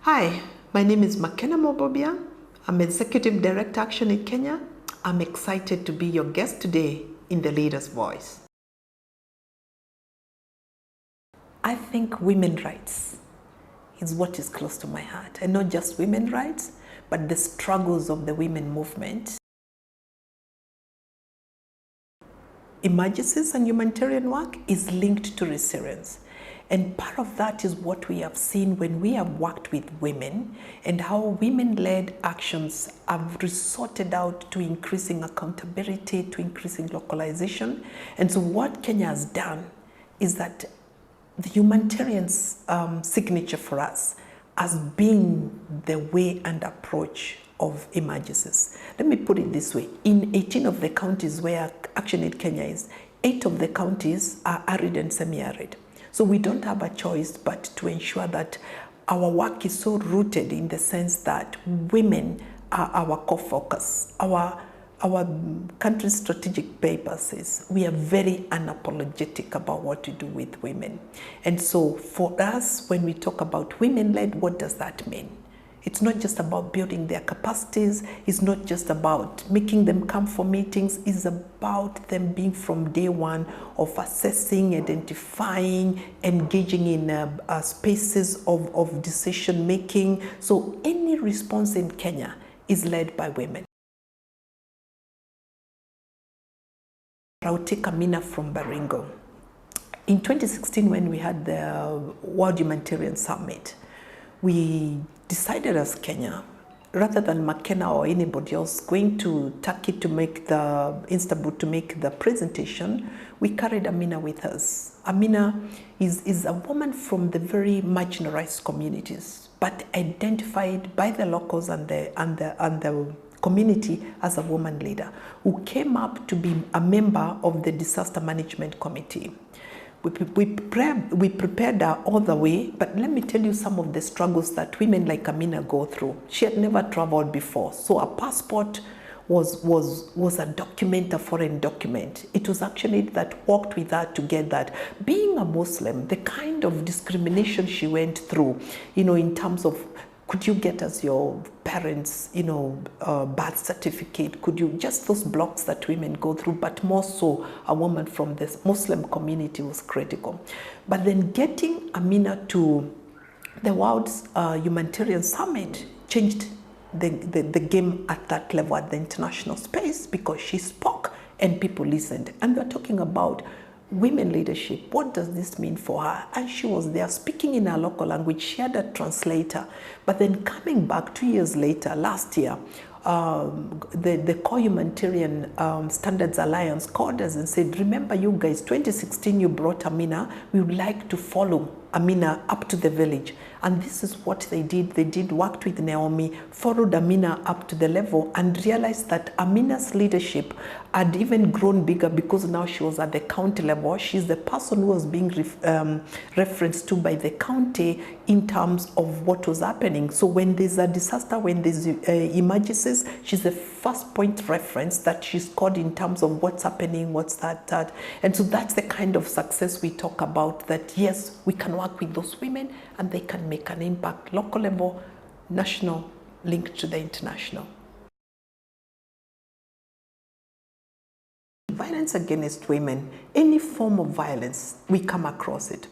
Hi, my name is Makena Mwobobia. I'm Executive Director, ActionAid Kenya. I'm excited to be your guest today in the Leader's Voice. I think women's rights is what is close to my heart. And not just women's rights, but the struggles of the women movement. Emergencies and humanitarian work is linked to resilience. And part of that is what we have seen when we have worked with women and how women-led actions have resorted out to increasing accountability, to increasing localization. And so what Kenya has done is that the humanitarian signature for us has been the way and approach of emergencies. Let me put it this way. In 18 of the counties where ActionAid Kenya is, 8 of the counties are arid and semi-arid. So we don't have a choice but to ensure that our work is so rooted in the sense that women are our core focus. Our country's strategic paper says we are very unapologetic about what to do with women. And so for us, when we talk about women-led, what does that mean? It's not just about building their capacities. It's not just about making them come for meetings. It's about them being from day one of assessing, identifying, engaging in spaces of decision making. So any response in Kenya is led by women. I'll take Amina from Baringo. In 2016, when we had the World Humanitarian Summit, we decided as Kenya, rather than Makena or anybody else going to Turkey to make Istanbul to make the presentation, we carried Amina with us. Amina is a woman from the very marginalized communities, but identified by the locals and the community as a woman leader who came up to be a member of the disaster management committee. We prepared her all the way, but let me tell you some of the struggles that women like Amina go through. She had never traveled before, so a passport was a document, a foreign document. It was ActionAid that worked with her to get that. Being a Muslim, the kind of discrimination she went through, in terms of could you get us your parents, birth certificate? Could you, just those blocks that women go through, but more so a woman from this Muslim community was critical. But then getting Amina to the World's Humanitarian Summit changed the game at that level, at the international space, because she spoke and people listened. And we're talking about women leadership. What does this mean for her? And she was there speaking in her local language. She had a translator. But then coming back 2 years later, last year, the Core Humanitarian Standards Alliance called us and said, remember you guys, 2016 you brought Amina. We would like to follow Amina up to the village. And this is what they did. They worked with Naomi, followed Amina up to the level and realized that Amina's leadership had even grown bigger because now she was at the county level. She's the person who was being referenced to by the county in terms of what was happening. So when there's a disaster, when there's emergencies, she's the first point reference that she's called in terms of what's happening, what's that. And so that's the kind of success we talk about, that yes, we can work with those women and they can make an impact, local level, national, linked to the international. Violence against women, any form of violence, we come across it.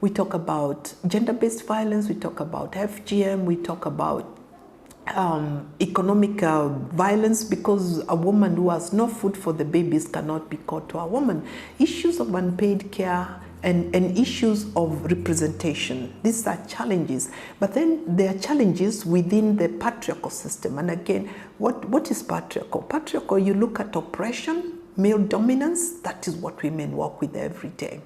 We talk about gender-based violence, we talk about FGM, we talk about economic violence, because a woman who has no food for the babies cannot be called to a woman. Issues of unpaid care and issues of representation. These are challenges. But then there are challenges within the patriarchal system. And again, what is patriarchal? Patriarchal, you look at oppression, male dominance, that is what women work with every day.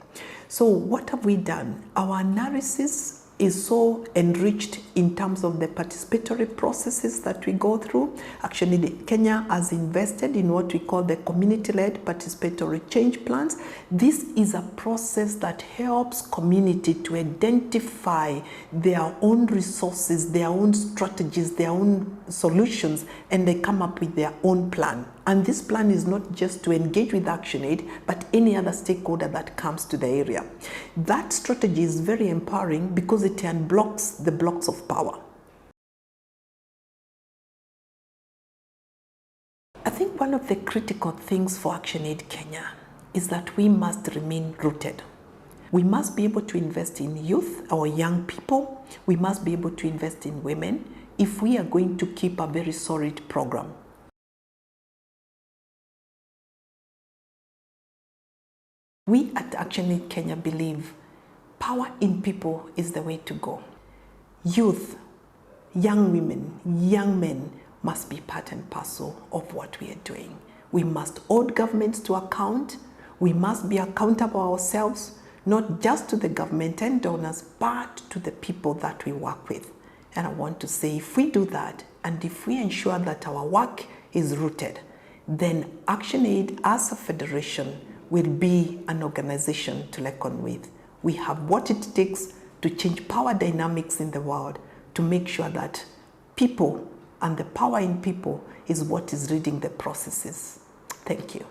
So what have we done? Our analysis is so enriched in terms of the participatory processes that we go through. Actually, Kenya has invested in what we call the community-led participatory change plans. This is a process that helps community to identify their own resources, their own strategies, their own solutions, and they come up with their own plan. And this plan is not just to engage with ActionAid, but any other stakeholder that comes to the area. That strategy is very empowering because it unblocks the blocks of power. think one of the critical things for ActionAid Kenya is that we must remain rooted. We must be able to invest in youth, our young people. We must be able to invest in women if we are going to keep a very solid program. We at ActionAid Kenya believe power in people is the way to go. Youth, young women, young men must be part and parcel of what we are doing. We must hold governments to account. We must be accountable ourselves, not just to the government and donors, but to the people that we work with. And I want to say, if we do that, and if we ensure that our work is rooted, then ActionAid as a federation will be an organization to reckon with. We have what it takes to change power dynamics in the world, to make sure that people and the power in people is what is leading the processes. Thank you.